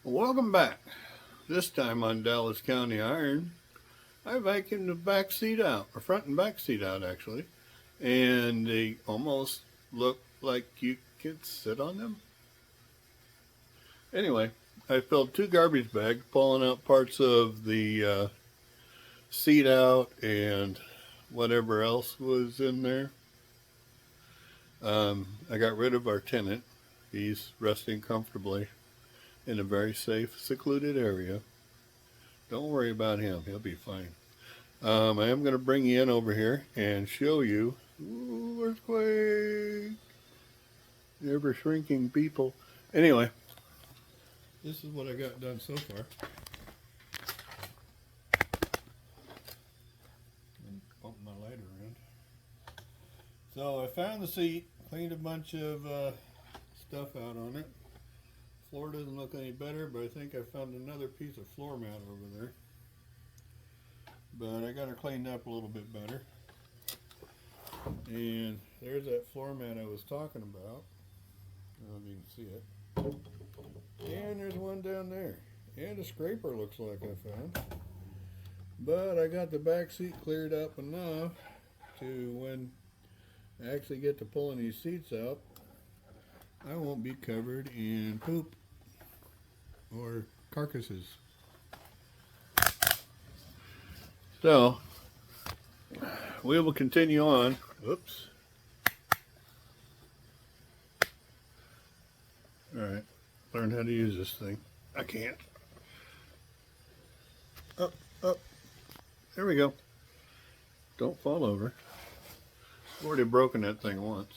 Welcome back. This time on Dallas County Iron, I vacuumed the back seat out, or front and back seat out actually, and they almost look like you could sit on them. Anyway, I filled two garbage bags, pulling out parts of the seat out and whatever else was in there. I got rid of our tenant. He's resting comfortably in a very safe, secluded area. Don't worry about him. He'll be fine. I am going to bring you in over here and show you. Ooh, earthquake! Ever shrinking people. Anyway, this is what I got done so far. And bump my light around. So I found the seat, cleaned a bunch of stuff out on it. Floor doesn't look any better, but I think I found another piece of floor mat over there. But I got her cleaned up a little bit better. And there's that floor mat I was talking about. I don't know if you can see it. And there's one down there. And a scraper looks like I found. But I got the back seat cleared up enough to when I actually get to pulling these seats out, I won't be covered in poop or carcasses. So, we will continue on. Oops. Alright, learn how to use this thing. I can't. Up, up. There we go. Don't fall over. I've already broken that thing once.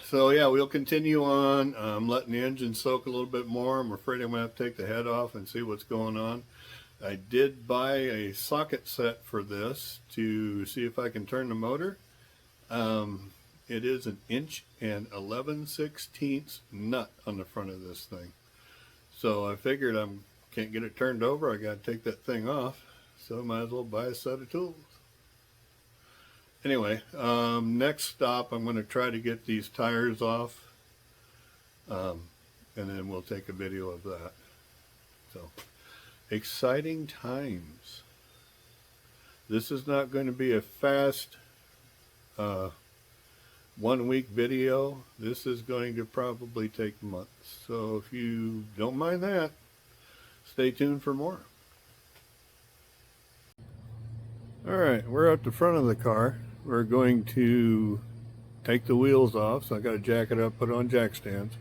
So yeah, we'll continue on. I'm letting the engine soak a little bit more. I'm afraid I'm going to have to take the head off and see what's going on. I did buy a socket set for this to see if I can turn the motor. It is an 1.11/16" nut on the front of this thing. So I figured I can't get it turned over. I got to take that thing off. So I might as well buy a set of tools. Anyway, next stop, I'm going to try to get these tires off, and then we'll take a video of that. So, exciting times. This is not going to be a fast 1 week video. This is going to probably take months. So if you don't mind that, stay tuned for more. Alright, we're at the front of the car. We're going to take the wheels off, so I got to jack it up, put it on jack stands.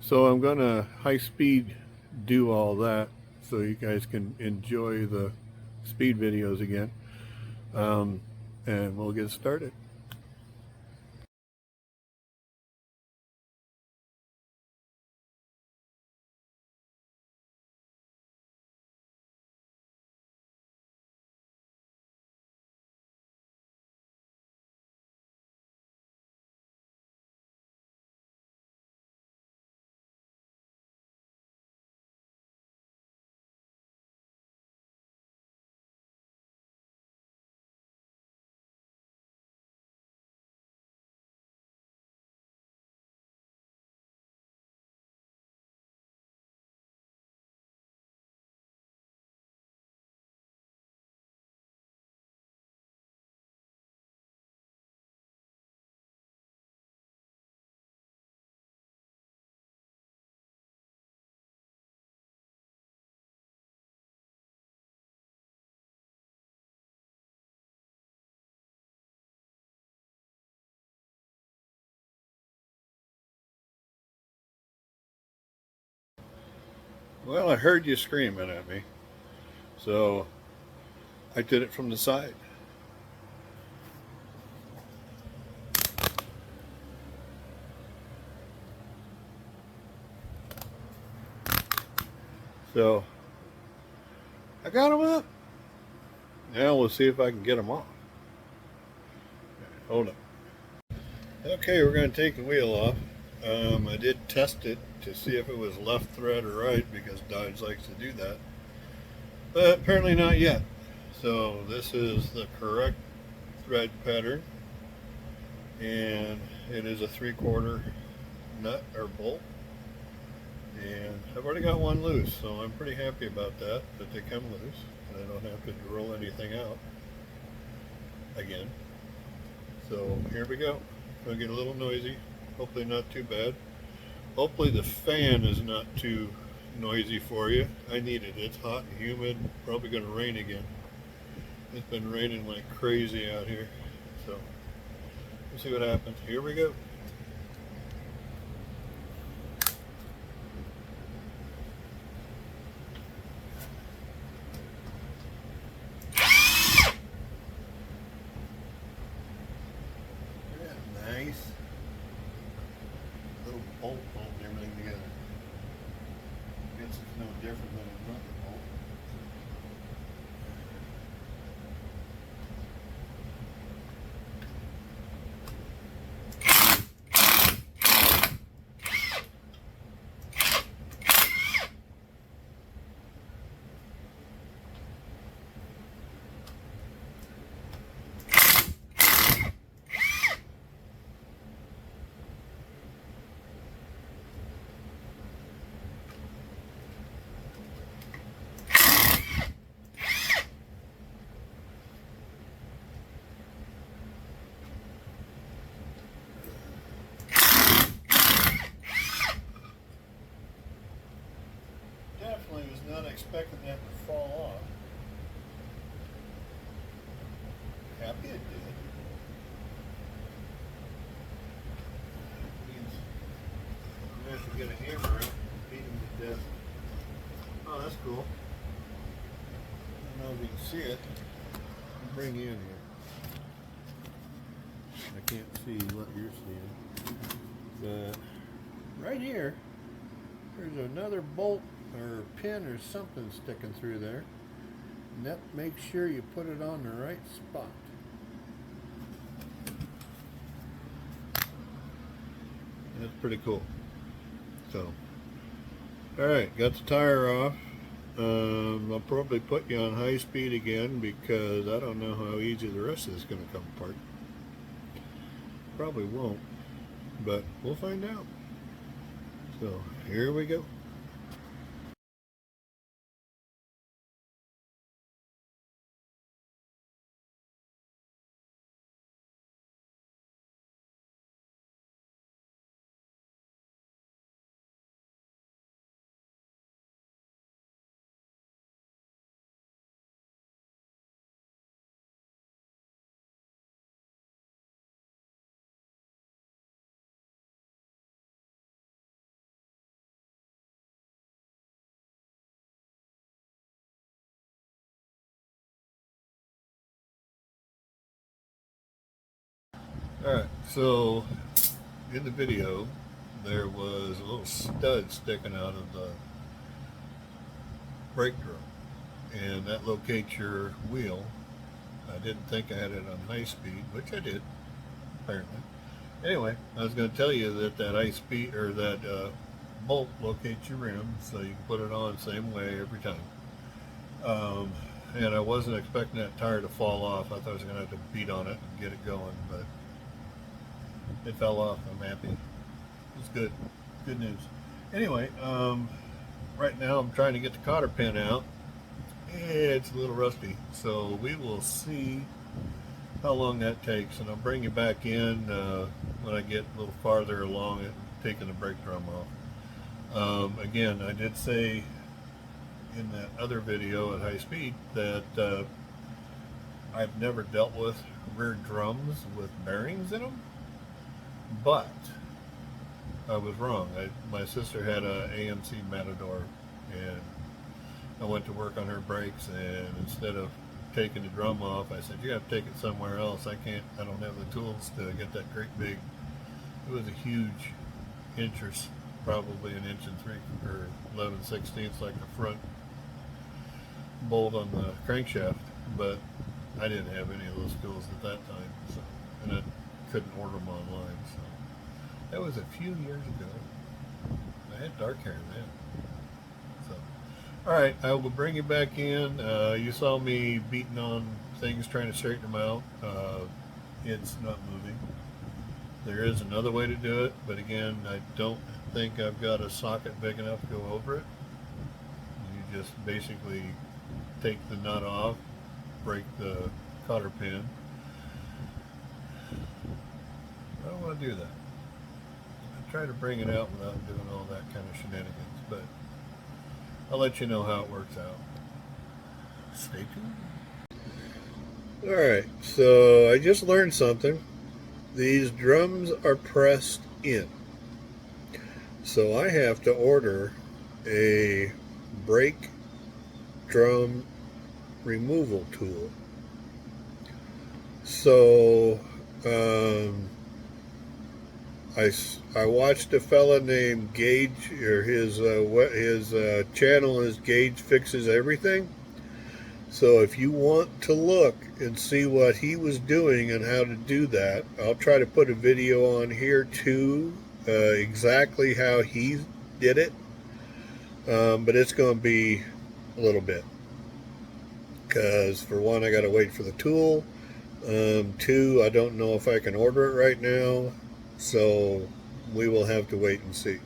So I'm going to high speed do all that so you guys can enjoy the speed videos again. And we'll get started. Well, I heard you screaming at me, so I did it from the side. So I got them up. Now we'll see if I can get them off. Hold on. Okay, we're going to take the wheel off. I did test it to see if it was left thread or right, because Dodge likes to do that. But apparently not yet. So this is the correct thread pattern. And it is a 3/4 nut or bolt. And I've already got one loose, so I'm pretty happy about that they come loose. And I don't have to drill anything out again. So here we go. Gonna get a little noisy. Hopefully not too bad. Hopefully the fan is not too noisy for you. I need it. It's hot and humid. Probably gonna rain again. It's been raining like crazy out here. So we'll see what happens. Here we go. Nice little bolt holding everything together. I guess it's no different than a rubber bolt. Definitely was not expecting that to fall off. Happy it did. Means I'm gonna have to get a hammer out and beat him to death. Oh, that's cool. I don't know if you can see it. I'll bring you in here. I can't see what you're seeing. But right here, there's another bolt or pin or something sticking through there. And that makes sure you put it on the right spot. That's pretty cool. So, alright, got the tire off. I'll probably put you on high speed again because I don't know how easy the rest of this is going to come apart. Probably won't, but we'll find out. So, here we go. Alright, so in the video there was a little stud sticking out of the brake drum, and that locates your wheel. I didn't think I had it on high speed, which I did, apparently. Anyway, I was going to tell you that that high speed, or that bolt locates your rim, so you can put it on the same way every time. And I wasn't expecting that tire to fall off. I thought I was going to have to beat on it and get it going, but it fell off. I'm happy. It's good. Good news. Anyway, right now I'm trying to get the cotter pin out. It's a little rusty, so we will see how long that takes, and I'll bring you back in when I get a little farther along it, taking the brake drum off. Again, I did say in that other video at high speed that I've never dealt with rear drums with bearings in them, but I was wrong. My sister had a AMC Matador, and I went to work on her brakes, and instead of taking the drum off, I said, you have to take it somewhere else. I don't have the tools to get that great big. It was a huge inch, or probably an inch and 11/16 like the front bolt on the crankshaft, but I didn't have any of those tools at that time, so, and I couldn't order them online. So that was a few years ago. I had dark hair then. So, all right, I will bring you back in. You saw me beating on things, trying to straighten them out. It's not moving. There is another way to do it, but again, I don't think I've got a socket big enough to go over it. You just basically take the nut off, break the cotter pin. I don't want to do that. I try to bring it out without doing all that kind of shenanigans, but I'll let you know how it works out. Stay tuned. Alright, so I just learned something. These drums are pressed in. So I have to order a brake drum removal tool. So I watched a fella named Gage, or his channel is Gage Fixes Everything. So if you want to look and see what he was doing and how to do that, I'll try to put a video on here too, exactly how he did it. But it's going to be a little bit, because for one, I got to wait for the tool. Two, I don't know if I can order it right now, so we will have to wait and see.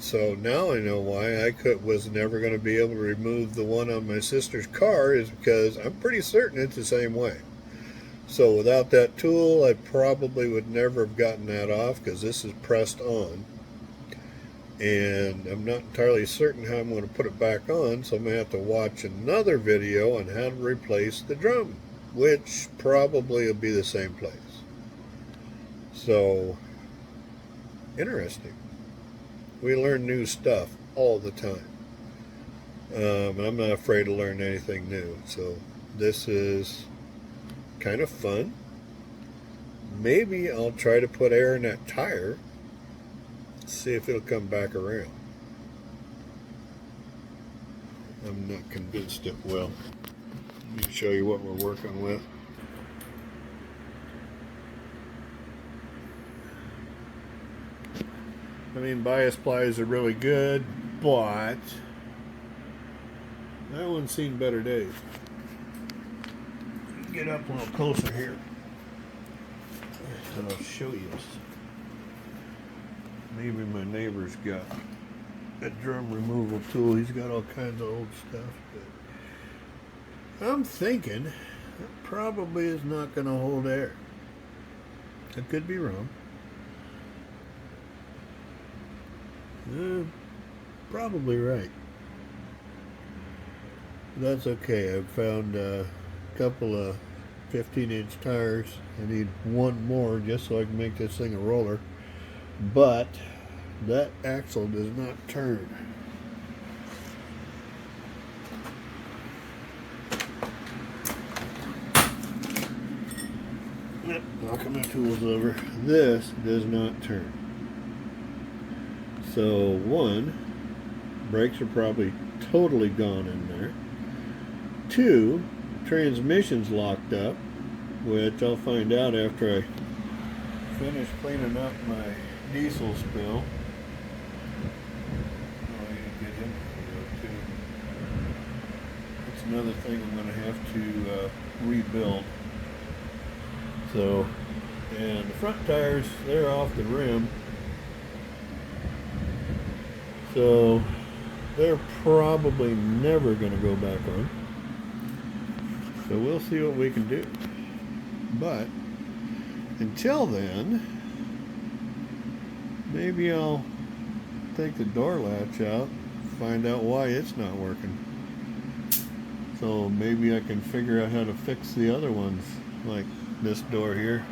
So now I know why I was never going to be able to remove the one on my sister's car, is because I'm pretty certain it's the same way. So without that tool, I probably would never have gotten that off, because this is pressed on. And I'm not entirely certain how I'm going to put it back on, so I'm going to have to watch another video on how to replace the drum, which probably will be the same place. So, interesting. We learn new stuff all the time. And I'm not afraid to learn anything new. So, this is kind of fun. Maybe I'll try to put air in that tire, see if it'll come back around. I'm not convinced it will. Let me show you what we're working with. I mean, bias plies are really good, but that one's seen better days. Get up a little closer here, and I'll show you. Maybe my neighbor's got a drum removal tool. He's got all kinds of old stuff. But I'm thinking it probably is not going to hold air. I could be wrong. Probably right. That's okay. I've found a couple of 15-inch tires. I need one more just so I can make this thing a roller. But that axle does not turn. Yep, knocking my tools over. This does not turn. So one, brakes are probably totally gone in there. Two, transmission's locked up, which I'll find out after I finish cleaning up my diesel spill. Oh, I didn't get him too. That's another thing I'm going to have to rebuild. So, and the front tires, they're off the rim. So, they're probably never going to go back on. So we'll see what we can do. But, until then, maybe I'll take the door latch out, find out why it's not working. So maybe I can figure out how to fix the other ones, like this door here.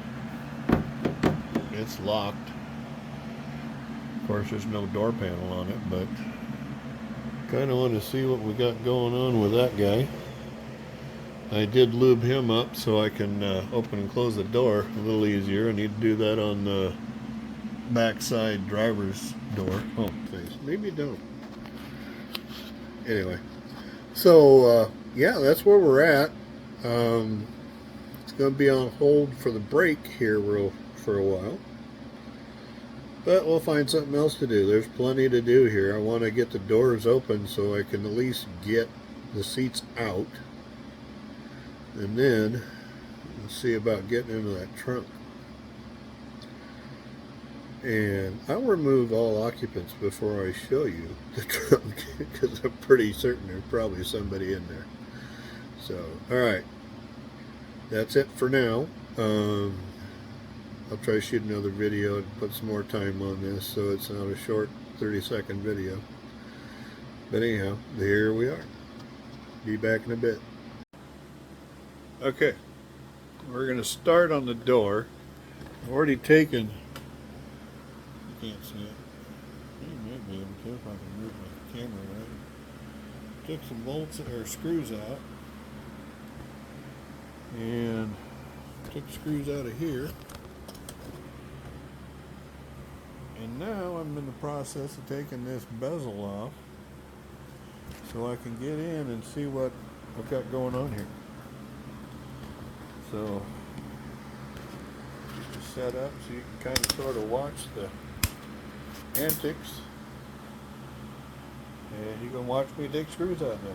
It's locked. Of course, there's no door panel on it, but kind of want to see what we got going on with that guy. I did lube him up so I can open and close the door a little easier. I need to do that on the backside driver's door. Oh, please. Maybe don't. Anyway. So, yeah, that's where we're at. It's going to be on hold for the break here for a while. But we'll find something else to do. There's plenty to do here. I want to get the doors open so I can at least get the seats out. And then we'll see about getting into that trunk. And I'll remove all occupants before I show you the trunk because I'm pretty certain there's probably somebody in there. So, alright, that's it for now. I'll try to shoot another video and put some more time on this so it's not a short 30-second video. But anyhow, here we are. Be back in a bit. Okay, we're going to start on the door. I've already taken, you can't see it, you might be able to if I can move my camera right. Took some bolts or screws out and took screws out of here. And now I'm in the process of taking this bezel off so I can get in and see what I've got going on here. So, set up so you can kind of sort of watch the antics, and you can watch me take screws out now.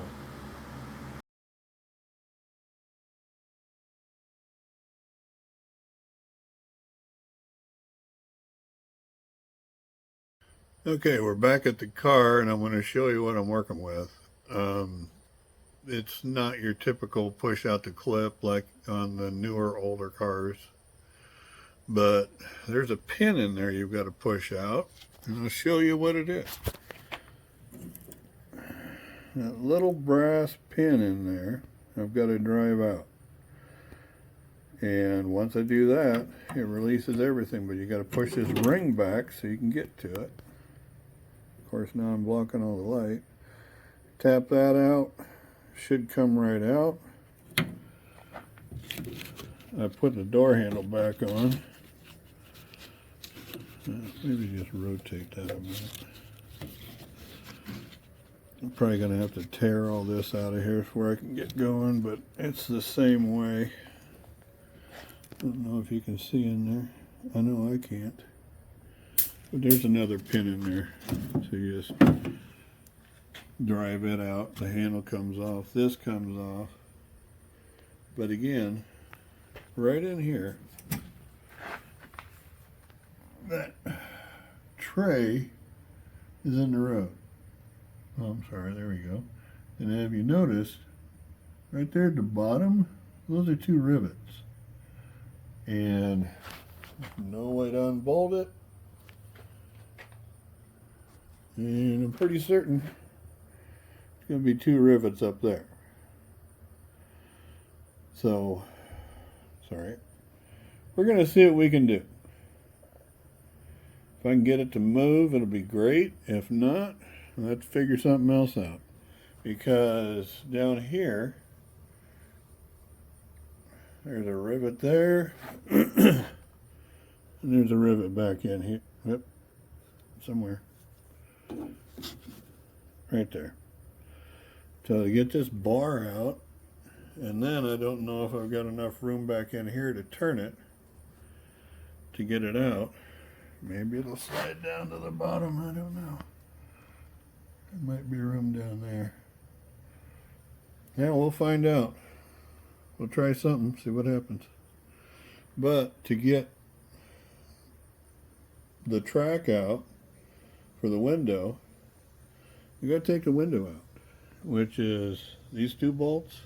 Okay, we're back at the car, and I'm going to show you what I'm working with. It's not your typical push out the clip like on the newer, older cars, but there's a pin in there you've got to push out, and I'll show you what it is. That little brass pin in there, I've got to drive out. And once I do that, it releases everything, but you got to push this ring back so you can get to it. Of course, now I'm blocking all the light. Tap that out, should come right out. I put the door handle back on. Maybe just rotate that a minute. I'm probably going to have to tear all this out of here before I can get going, but it's the same way. I don't know if you can see in there. I know I can't. But there's another pin in there. So you just drive it out. The handle comes off. This comes off. But again, right in here, that tray is in the road. Oh, I'm sorry, there we go. And then have you noticed, right there at the bottom, those are two rivets. And no way to unbolt it. And I'm pretty certain it's going to be two rivets up there. So, sorry. We're going to see what we can do. If I can get it to move, it'll be great. If not, I'll have to figure something else out. Because down here, there's a rivet there. And there's a rivet back in here. Yep. Somewhere. Right there. So to get this bar out, and then I don't know if I've got enough room back in here to turn it to get it out. Maybe it'll slide down to the bottom, I don't know. There might be room down there. Yeah, we'll find out. We'll try something, see what happens. But to get the track out for the window, you got to take the window out, which is these two bolts,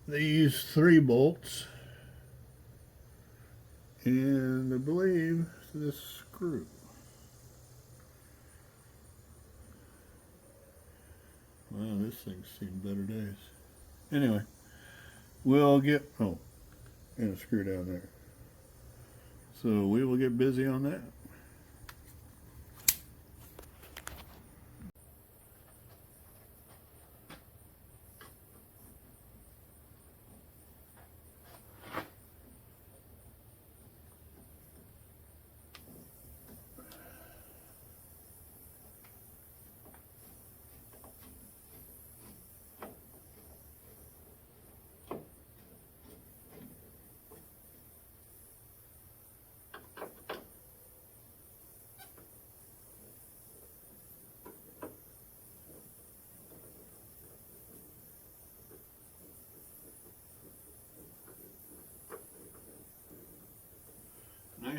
these three bolts, and I believe this screw. Wow, this thing's seen better days. Anyway, we'll get, oh, and a screw down there. So we will get busy on that.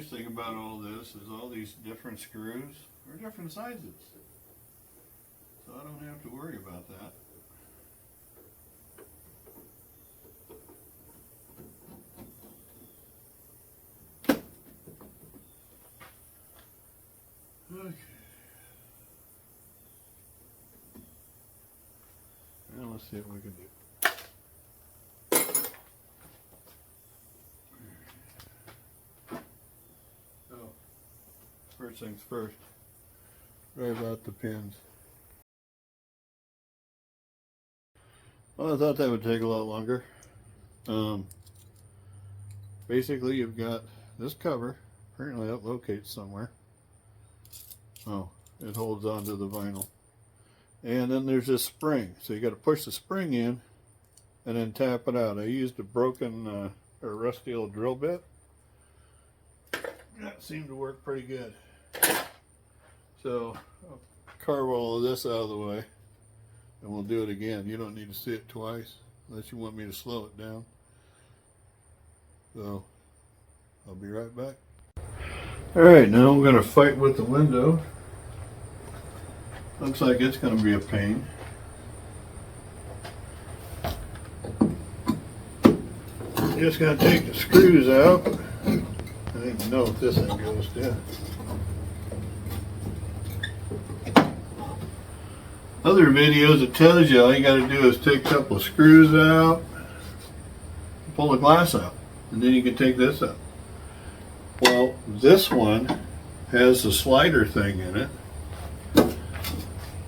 nice thing about all this is all these different screws are different sizes. So I don't have to worry about that. Okay. Now let's see what we can do. Oh, first things first. Right about the pins. Well, I thought that would take a lot longer. Basically, you've got this cover. Apparently, that locates somewhere. Oh, it holds onto the vinyl. And then there's this spring. So you got to push the spring in and then tap it out. I used a broken or rusty old drill bit. That seemed to work pretty good. So I'll carve all of this out of the way and we'll do it again. You don't need to see it twice unless you want me to slow it down. So I'll be right back. Alright, now we're going to fight with the window. Looks like it's going to be a pain. You just got to take the screws out. I don't even know if this thing goes to. Other videos, it tells you all you got to do is take a couple of screws out, pull the glass out, and then you can take this out. Well, this one has a slider thing in it.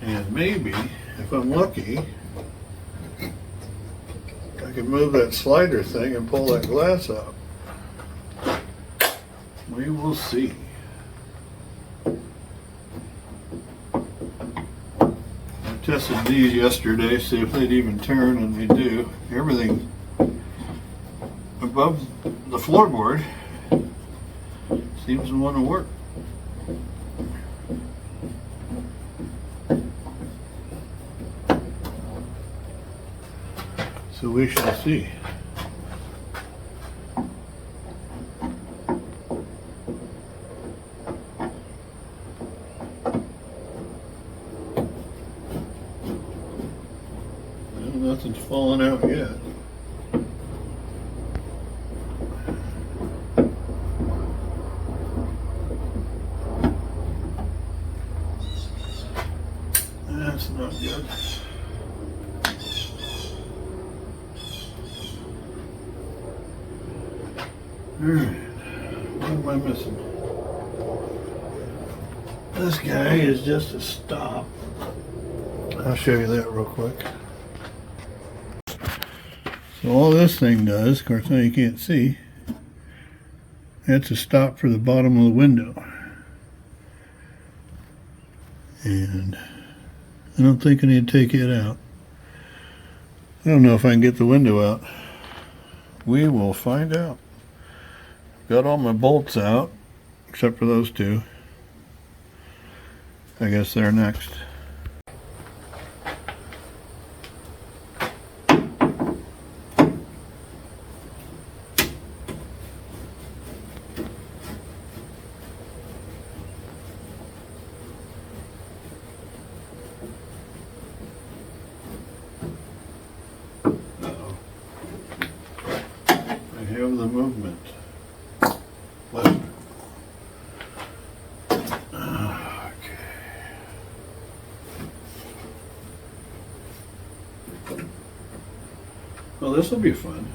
And maybe, if I'm lucky, I can move that slider thing and pull that glass out. We will see. I tested these yesterday, see if they'd even turn, and they do. Everything above the floorboard seems to want to work. So we shall see. Well, nothing's fallen out yet. That's not good. Alright, what am I missing? This guy is just a stop. I'll show you that real quick. So all this thing does, of course now you can't see, that's a stop for the bottom of the window. And I don't think I need to take it out. I don't know if I can get the window out. We will find out. Got all my bolts out, except for those two. I guess they're next. Uh-oh. I have the movement. Okay. Well, this will be fun.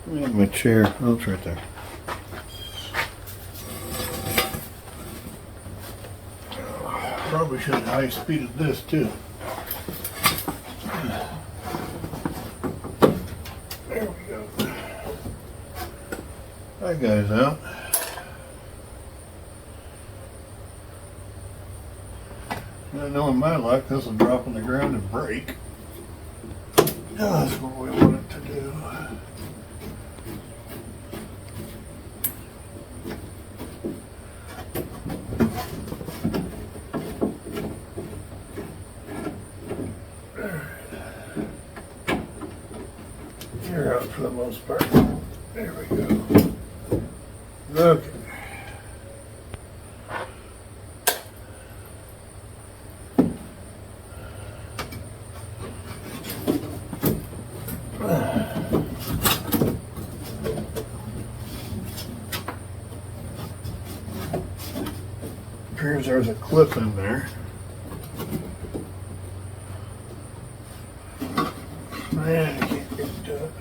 Let me have my chair. Oh, it's right there. Probably should have high speeded this too. There we go. That guy's out. I know in my luck this will drop on the ground and break. That's what we want it to do. for the most part. There we go. Okay. Appears there's a clip in there. Man, I can't get to it.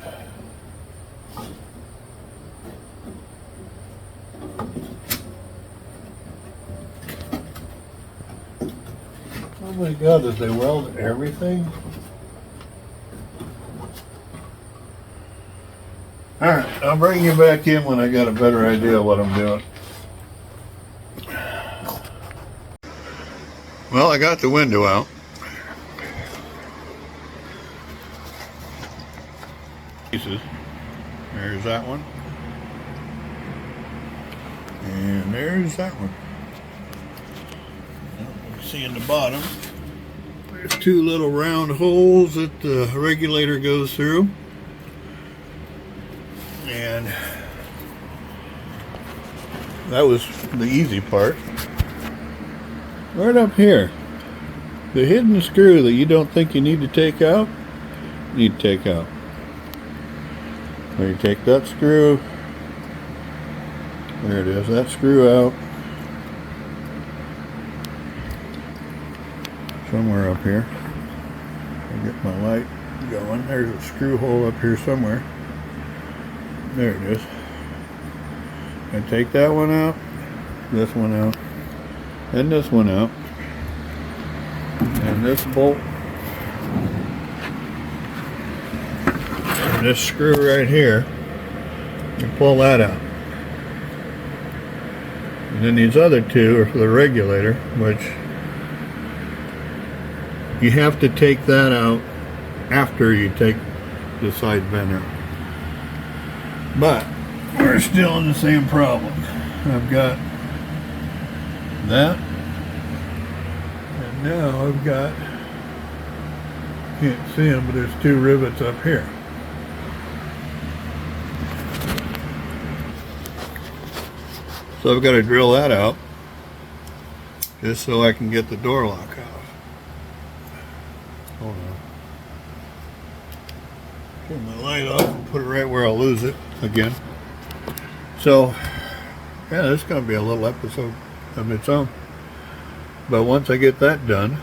Oh my God, did they weld everything? Alright, I'll bring you back in when I got a better idea of what I'm doing. Well, I got the window out. Pieces. There's that one. And there's that one. You can see in the bottom, there's two little round holes that the regulator goes through. And that was the easy part. Right up here, the hidden screw that you don't think you need to take out, you need to take out. Where you take that screw, there it is, that screw out. Somewhere up here. I'll get my light going. There's a screw hole up here somewhere. There it is. I take that one out, this one out, and this one out, and this bolt, and this screw right here, you pull that out. And then these other two are for the regulator, which you have to take that out after you take the side vent out. But we're still in the same problem. I've got that, and now I've got, can't see them, but there's two rivets up here. So I've got to drill that out just so I can get the door lock off. Hold on. Turn my light off and put it right where I'll lose it again. So, yeah, this is going to be a little episode of its own. But once I get that done,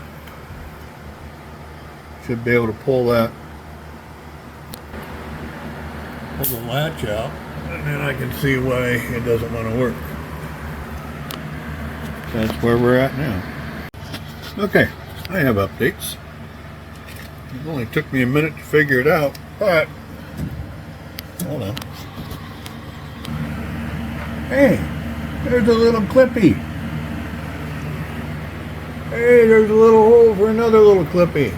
should be able to pull the latch out, and then I can see why it doesn't want to work. That's where we're at now. Okay, I have updates. It only took me a minute to figure it out, but hold on. Hey, there's a little clippy. Hey, there's a little hole for another little clippy.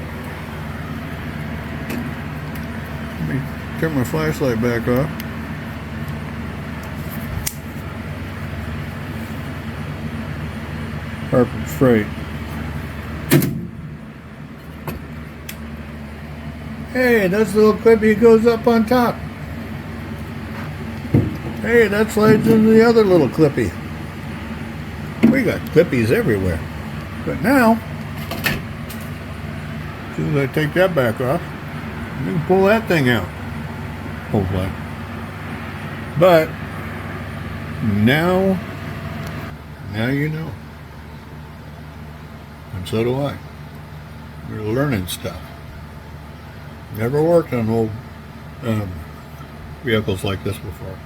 Let me turn my flashlight back off. Carpet Freight. Hey, that's the little clippy that goes up on top. Hey, that slides into the other little clippy. We got clippies everywhere. But now, as soon as I take that back off, you can pull that thing out. Hopefully. But now you know. And so do I. We're learning stuff. Never worked on old vehicles like this before.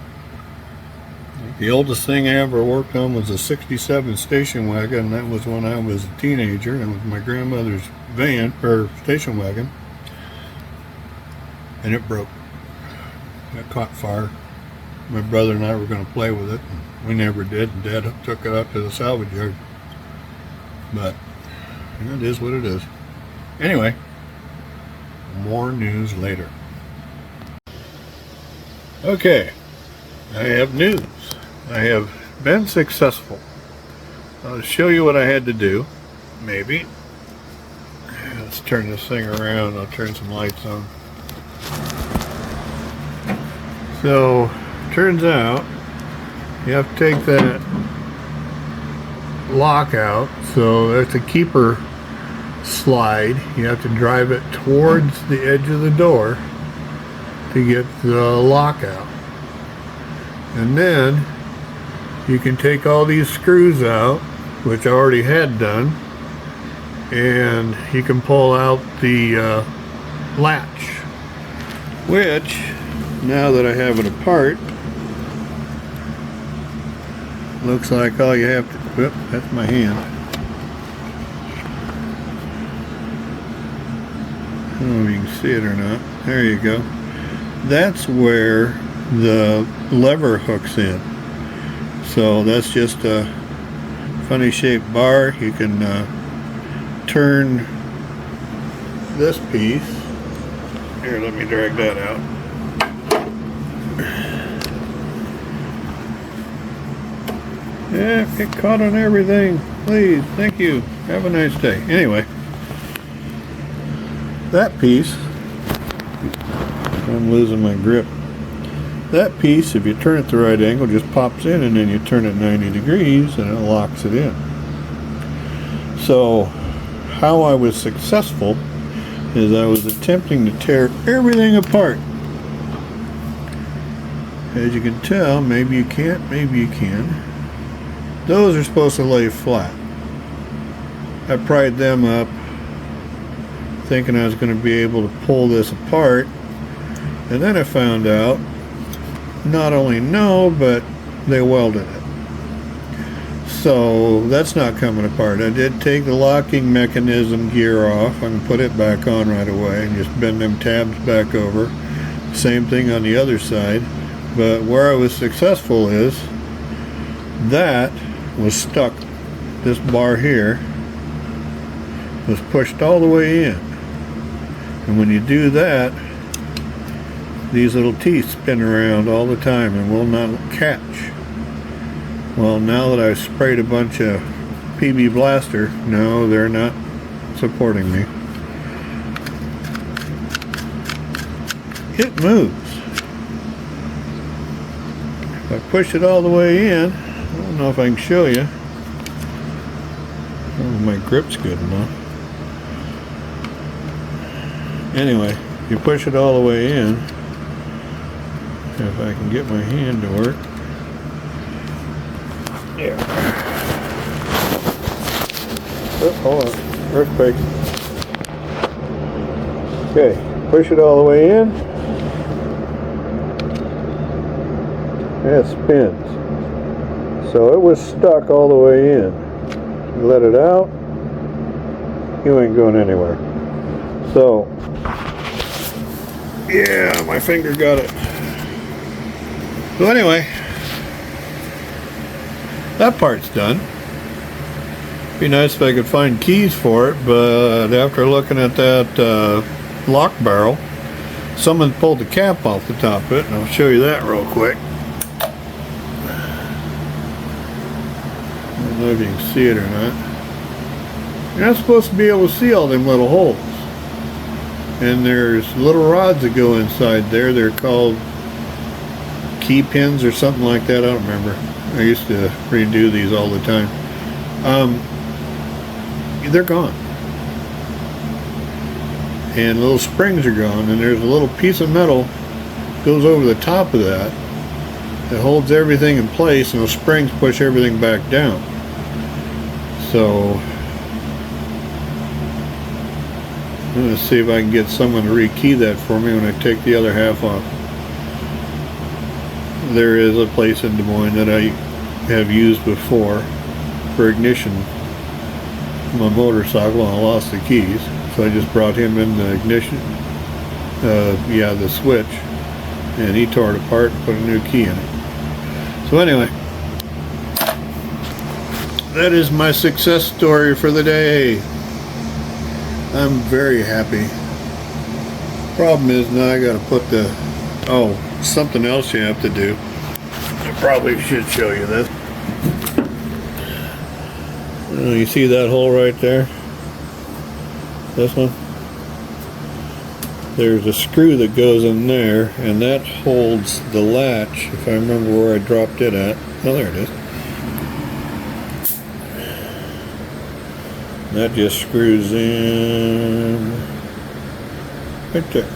The oldest thing I ever worked on was a 67 station wagon, and that was when I was a teenager, and it was my grandmother's van, or station wagon, and it broke. It caught fire. My brother and I were going to play with it, and we never did, and Dad took it out to the salvage yard. But it is what it is. Anyway, more news later. Okay, I have news. I have been successful. I'll show you what I had to do, maybe. Let's turn this thing around. I'll turn some lights on. So, turns out you have to take that lock out. So there's a keeper slide. You have to drive it towards the edge of the door to get the lock out. And then you can take all these screws out, which I already had done, and you can pull out the latch, which, now that I have it apart, looks like all you have to, whoop, that's my hand. I don't know if you can see it or not. There you go. That's where the lever hooks in. So that's just a funny shaped bar. You can turn this piece. Here, let me drag that out. Yeah, get caught on everything. Please, thank you. Have a nice day. Anyway, that piece, I'm losing my grip. That piece, if you turn it the right angle, just pops in, and then you turn it 90 degrees and it locks it in. So, how I was successful is I was attempting to tear everything apart. As you can tell, maybe you can't, maybe you can. Those are supposed to lay flat. I pried them up thinking I was going to be able to pull this apart, and then I found out not only no, but they welded it. So that's not coming apart. I did take the locking mechanism gear off. I can put it back on right away and just bend them tabs back over. Same thing on the other side. But where I was successful is that was stuck. This bar here was pushed all the way in. And when you do that, these little teeth spin around all the time and will not catch. Well, now that I've sprayed a bunch of PB Blaster, no, they're not supporting me. It moves. If I push it all the way in, I don't know if I can show you. Oh, my grip's good enough. Anyway, you push it all the way in. If I can get my hand to work. There. Oh, hold on. Earthquake. Okay, push it all the way in. And it spins. So it was stuck all the way in. You let it out, you ain't going anywhere. So, yeah, my finger got it. So anyway, that part's done. Be nice if I could find keys for it, but after looking at that lock barrel, someone pulled the cap off the top of it, and I'll show you that real quick. I don't know if you can see it or not. You're not supposed to be able to see all them little holes. And there's little rods that go inside there. They're called key pins or something like that. I don't remember. I used to redo these all the time. They're gone. And little springs are gone, and there's a little piece of metal goes over the top of that that holds everything in place, and those springs push everything back down. So I'm going to see if I can get someone to rekey that for me when I take the other half off. There is a place in Des Moines that I have used before for ignition on my motorcycle, and I lost the keys, so I just brought him in the ignition, the switch, and he tore it apart and put a new key in it. So anyway, that is my success story for the day. I'm very happy. Problem is now I gotta put the, something else you have to do. I probably should show you this. You see that hole right there? This one? there's a screw that goes in there, and that holds the latch, if I remember where I dropped it at. Oh, there it is. That just screws in right there.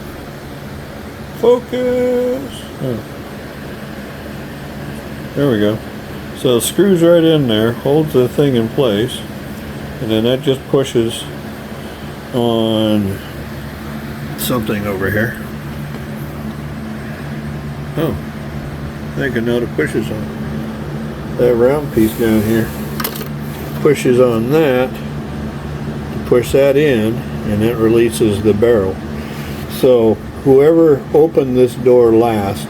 Focus! Oh. There we go. So it screws right in there, holds the thing in place, and then that just pushes on something over here. Oh, I think I know what it pushes on. That round piece down here pushes on that, push that in, and it releases the barrel. So whoever opened this door last,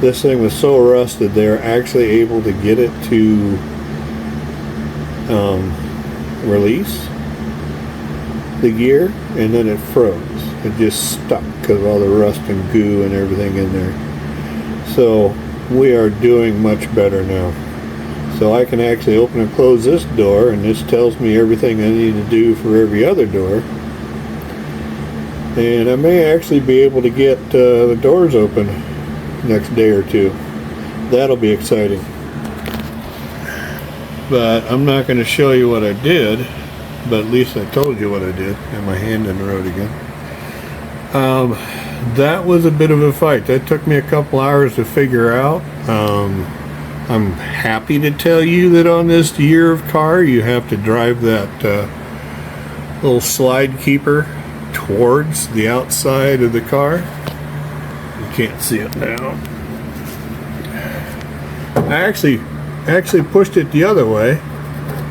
this thing was so rusted they're actually able to get it to release the gear, and then it froze. It just stuck because of all the rust and goo and everything in there. So we are doing much better now. So I can actually open and close this door, and this tells me everything I need to do for every other door. And I may actually be able to get the doors open next day or two. That'll be exciting. But I'm not going to show you what I did, but at least I told you what I did. And my hand in the road again. That was a bit of a fight. That took me a couple hours to figure out. I'm happy to tell you that on this year of car, you have to drive that little slide keeper towards the outside of the car. You can't see it now. I actually pushed it the other way,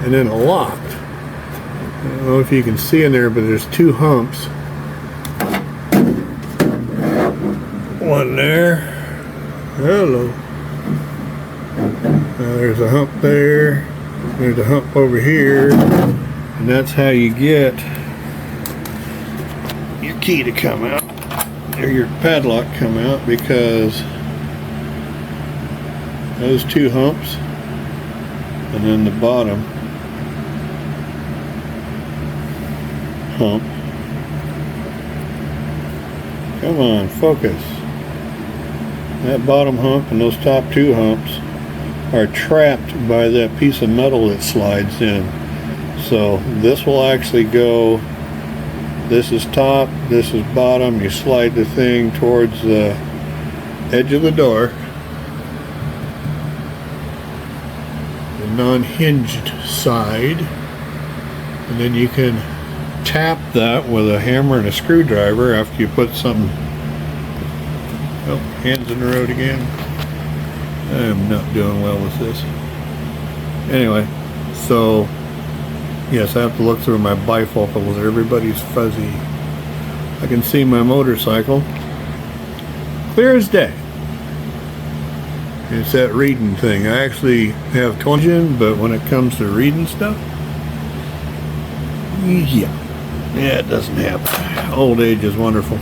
and then it locked. I don't know if you can see in there, but there's two humps. One there. Hello. There's a hump there. There's a hump over here. And that's how you get your key to come out, or your padlock come out, because those two humps, and then the bottom hump. Come on, focus. That bottom hump and those top two humps are trapped by that piece of metal that slides in. So this will actually go, this is top, this is bottom. You slide the thing towards the edge of the door, the non-hinged side, and then you can tap that with a hammer and a screwdriver after you put something. Oh, hands in the road again. I am not doing well with this. Anyway, so yes, I have to look through my bifocals. Everybody's fuzzy. I can see my motorcycle clear as day. It's that reading thing. I actually have 20, but when it comes to reading stuff, yeah, it doesn't happen. Old age is wonderful.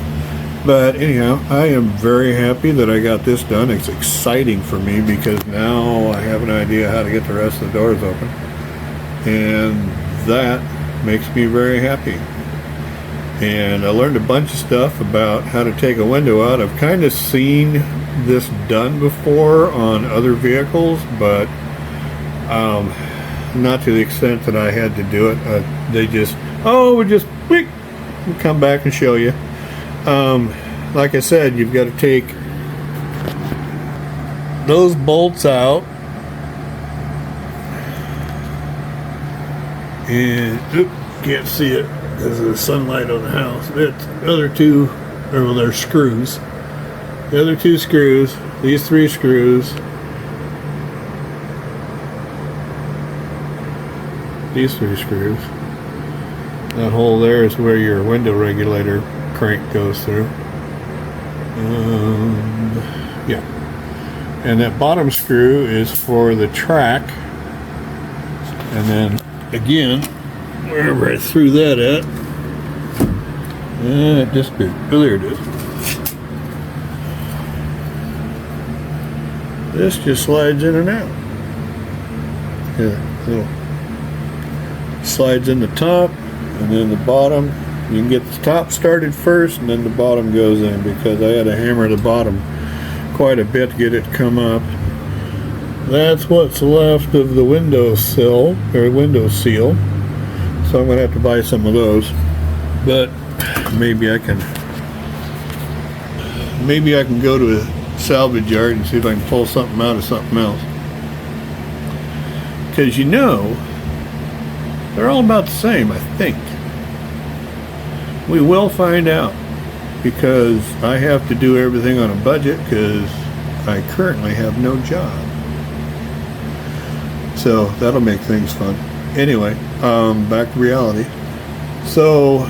But anyhow, I am very happy that I got this done. It's exciting for me because now I have an idea how to get the rest of the doors open. And that makes me very happy. And I learned a bunch of stuff about how to take a window out. I've kind of seen this done before on other vehicles, but not to the extent that I had to do it. They just, we'll just we'll come back and show you. Like I said, you've got to take those bolts out, and can't see it because of the sunlight on the house. The other two, well, they're screws. The other two screws, these three screws, these three screws. That hole there is where your window regulator crank goes through. Yeah. And that bottom screw is for the track. And then again, wherever I threw that at, it disappeared. Oh, there it is. This just slides in and out. Yeah, little slides in the top, and then the bottom You can get the top started first and then the bottom goes in, because I had to hammer the bottom quite a bit to get it to come up. That's what's left of the windowsill, or window seal. So I'm going to have to buy some of those. But maybe I can go to a salvage yard and see if I can pull something out of something else. Because you know, they're all about the same, I think. We will find out, because I have to do everything on a budget because I currently have no job. So that'll make things fun. Anyway, back to reality. So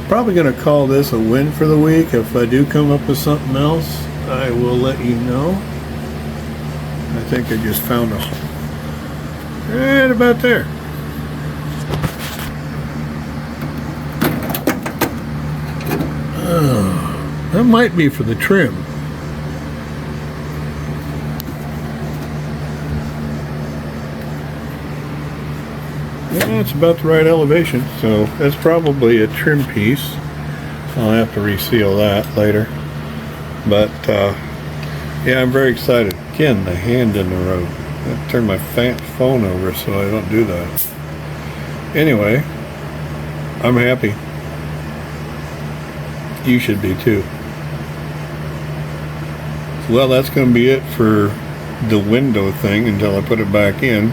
probably going to call this a win for the week. If I do come up with something else, I will let you know. I think I just found a right about there. That might be for the trim. Yeah, it's about the right elevation, so that's probably a trim piece. I'll have to reseal that later. But yeah, I'm very excited. Again, the hand in the road. I turned my phone over so I don't do that. Anyway, I'm happy. You should be too. Well, that's going to be it for the window thing until I put it back in.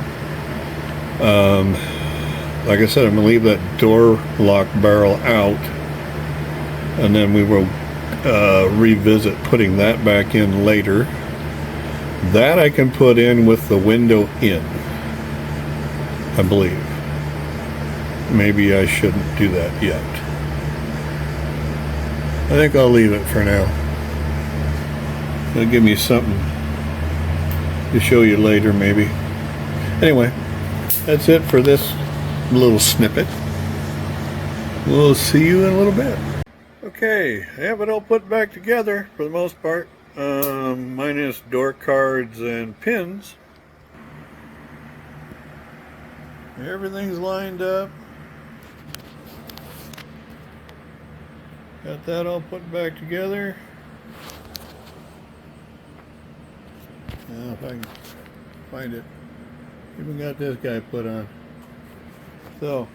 Like I said, I'm going to leave that door lock barrel out, and then we will revisit putting that back in later. That I can put in with the window in, I believe. Maybe I shouldn't do that yet. I think I'll leave it for now. It'll give me something to show you later, maybe. Anyway, that's it for this little snippet. We'll see you in a little bit. Okay, I have it all put back together for the most part, minus door cards and pins. Everything's lined up. Got that all put back together. Now if I can find it. Even got this guy put on. So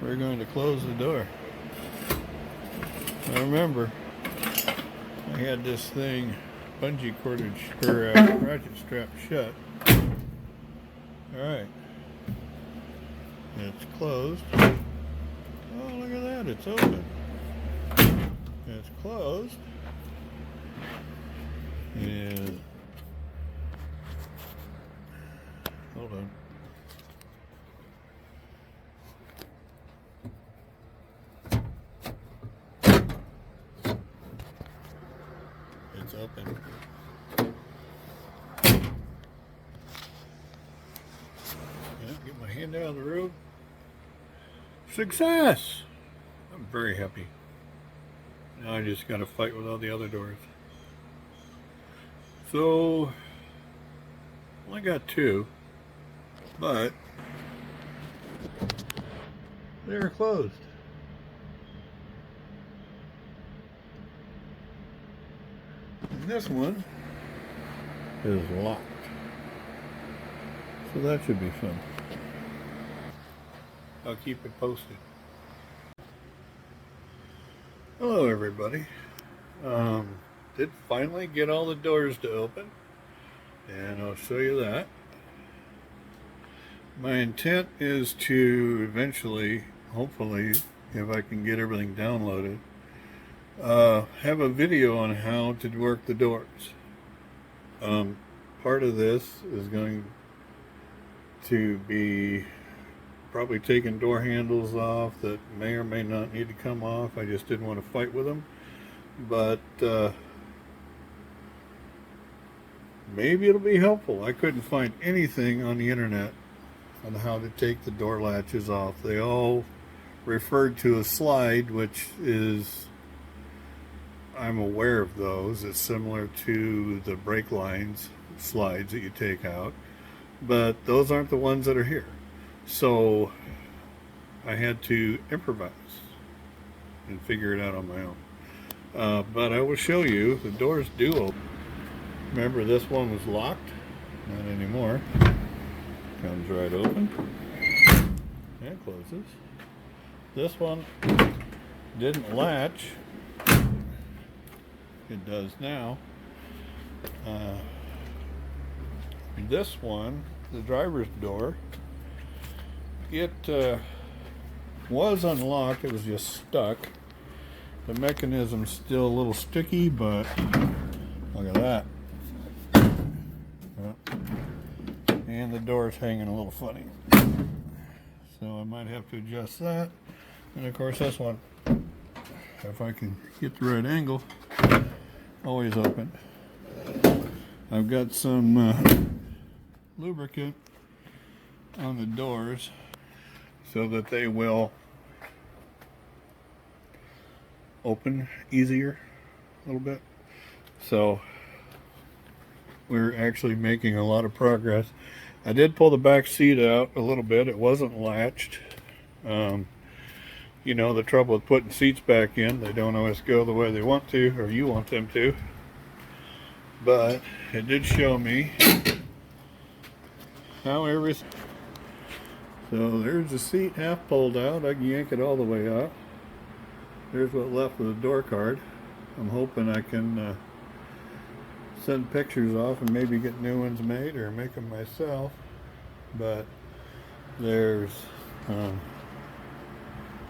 we're going to close the door. Now remember, I had this thing bungee corded or ratchet strap shut. Alright. It's closed. Oh, look at that, it's open. It's closed. And hold on. It's open. Yeah, get my hand out of the road. Success! I'm very happy. Now I just got to fight with all the other doors. So, only got two, but they're closed. And this one is locked. So that should be fun. I'll keep it posted. Hello everybody. Did finally get all the doors to open, and I'll show you that. My intent is to eventually, hopefully, if I can get everything downloaded, have a video on how to work the doors. Part of this is going to be probably taking door handles off that may or may not need to come off. I just didn't want to fight with them, but maybe it'll be helpful. I couldn't find anything on the internet on how to take the door latches off. They all referred to a slide, which is, I'm aware of those. It's similar to the brake lines slides that you take out. but those aren't the ones that are here. So I had to improvise and figure it out on my own. But I will show you, the doors do open. Remember, this one was locked, not anymore. Comes right open and closes. This one didn't latch. It does now. This one, the driver's door, it was unlocked, it was just stuck. The mechanism's still a little sticky, but look at that. And the door's hanging a little funny. So I might have to adjust that. And of course this one, if I can get the right angle, always open. I've got some lubricant on the doors so that they will open easier a little bit. So we're actually making a lot of progress. I did pull the back seat out a little bit. It wasn't latched. You know, the trouble with putting seats back in, they don't always go the way they want to, or you want them to. But it did show me how everything. So there's the seat half pulled out. I can yank it all the way out. There's what's left of the door card. I'm hoping I can send pictures off and maybe get new ones made or make them myself. But there's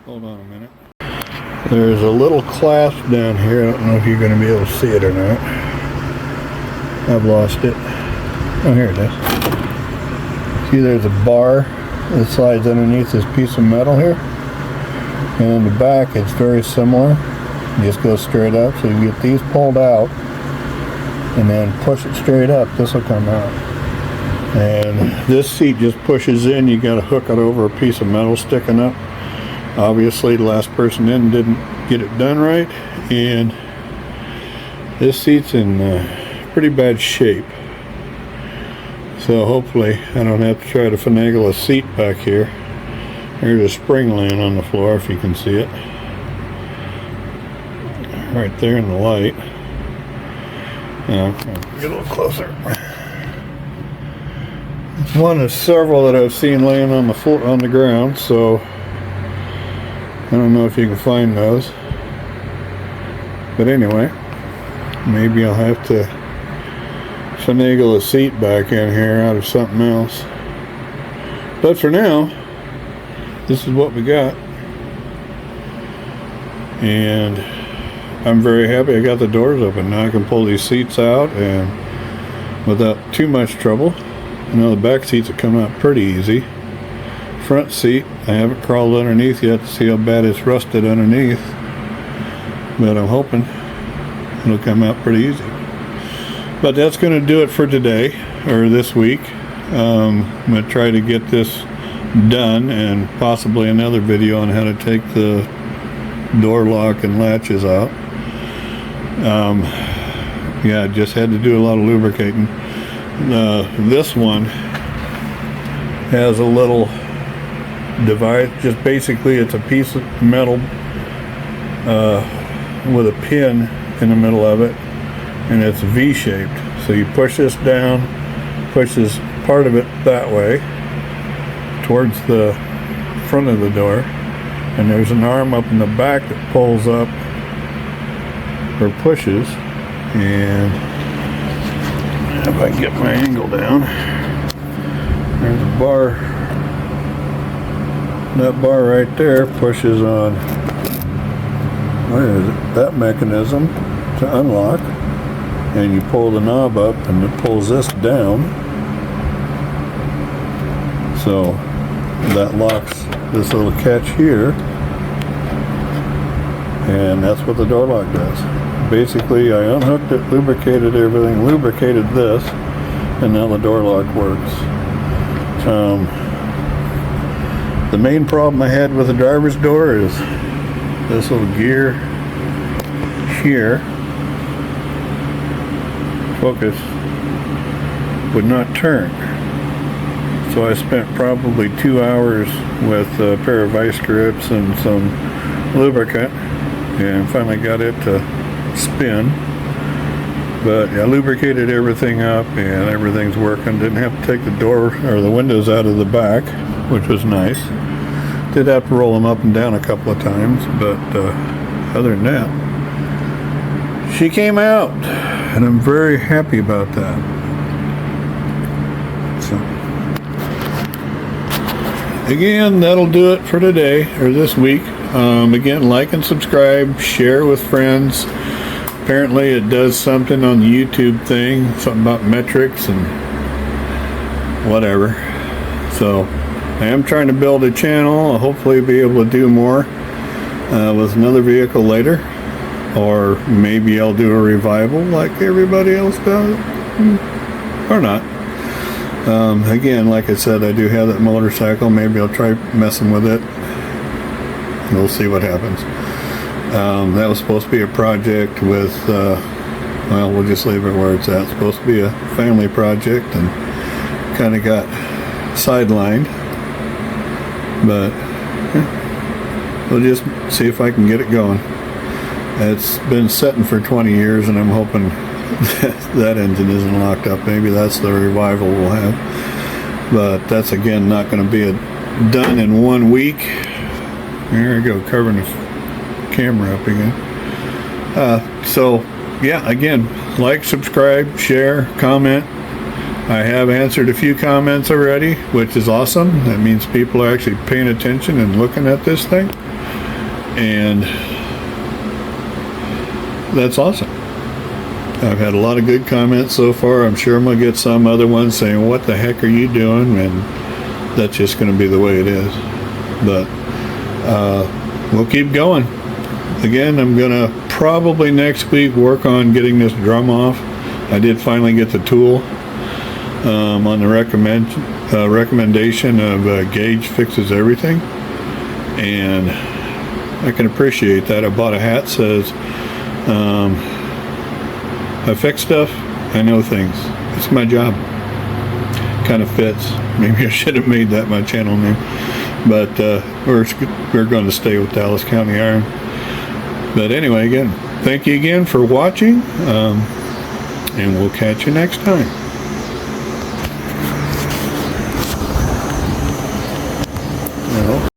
hold on a minute. There's a little clasp down here. I don't know if you're going to be able to see it or not. I've lost it. Oh, here it is. See, there's a bar that slides underneath this piece of metal here. And in the back, it's very similar. You just go straight up. So you get these pulled out and then push it straight up. This will come out. And this seat just pushes in. You got to hook it over a piece of metal sticking up. Obviously, the last person in didn't get it done right, and this seat's in pretty bad shape. So hopefully I don't have to try to finagle a seat back here. There's a spring laying on the floor, if you can see it. Right there in the light. Get a little closer. It's one of several that I've seen laying on the floor, on the ground, so I don't know if you can find those. But anyway, maybe I'll have to finagle a seat back in here out of something else. But for now, this is what we got. And I'm very happy I got the doors open. Now I can pull these seats out and without too much trouble. You know, the back seats have come out pretty easy. Front seat, I haven't crawled underneath yet to see how bad it's rusted underneath, but I'm hoping it'll come out pretty easy. But that's going to do it for today, or this week. I'm going to try to get this done, and possibly another video on how to take the door lock and latches out. Yeah, I just had to do a lot of lubricating. This one has a little device, just basically it's a piece of metal with a pin in the middle of it, and it's V-shaped. So you push this down, push this part of it that way towards the front of the door, and there's an arm up in the back that pulls up or pushes. And if I can get my angle down, there's a bar. That bar right there pushes on, what is it? That mechanism to unlock, and you pull the knob up and it pulls this down, so that locks this little catch here, and that's what the door lock does. Basically, I unhooked it, lubricated everything, lubricated this, and now the door lock works. The main problem I had with the driver's door is this little gear here, focus, would not turn. So I spent probably 2 hours with a pair of vice grips and some lubricant, and finally got it to spin. But I lubricated everything up and everything's working. Didn't have to take the door or the windows out of the back, which was nice. Did have to roll them up and down a couple of times, but other than that, she came out, and I'm very happy about that. So, again, that'll do it for today, or this week. Again, like and subscribe, share with friends. Apparently it does something on the YouTube thing, something about metrics and whatever. So I am trying to build a channel. I'll hopefully be able to do more with another vehicle later, or maybe I'll do a revival like everybody else does, or not. Again, like I said, I do have that motorcycle. Maybe I'll try messing with it. We'll see what happens. That was supposed to be a project with, well, we'll just leave it where it's at. It's supposed to be a family project, and kind of got sidelined. But yeah, we'll just see if I can get it going. It's been sitting for 20 years, and I'm hoping that engine isn't locked up. Maybe that's the revival we'll have. But that's, again, not going to be done in 1 week. There we go, covering the camera up again. So yeah, again, like, subscribe, share, comment. I have answered a few comments already, which is awesome. That means people are actually paying attention and looking at this thing, and that's awesome. I've had a lot of good comments so far. I'm sure I'm gonna get some other ones saying, what the heck are you doing? And that's just gonna be the way it is. But we'll keep going. Again, I'm gonna probably next week work on getting this drum off. I did finally get the tool on the recommendation of Gauge Fixes Everything, and I can appreciate that. I bought a hat says I fix stuff, I know things. It's my job. Kind of fits. Maybe I should have made that my channel name, but we're going to stay with Dallas County Iron. But anyway, again, thank you again for watching, and we'll catch you next time.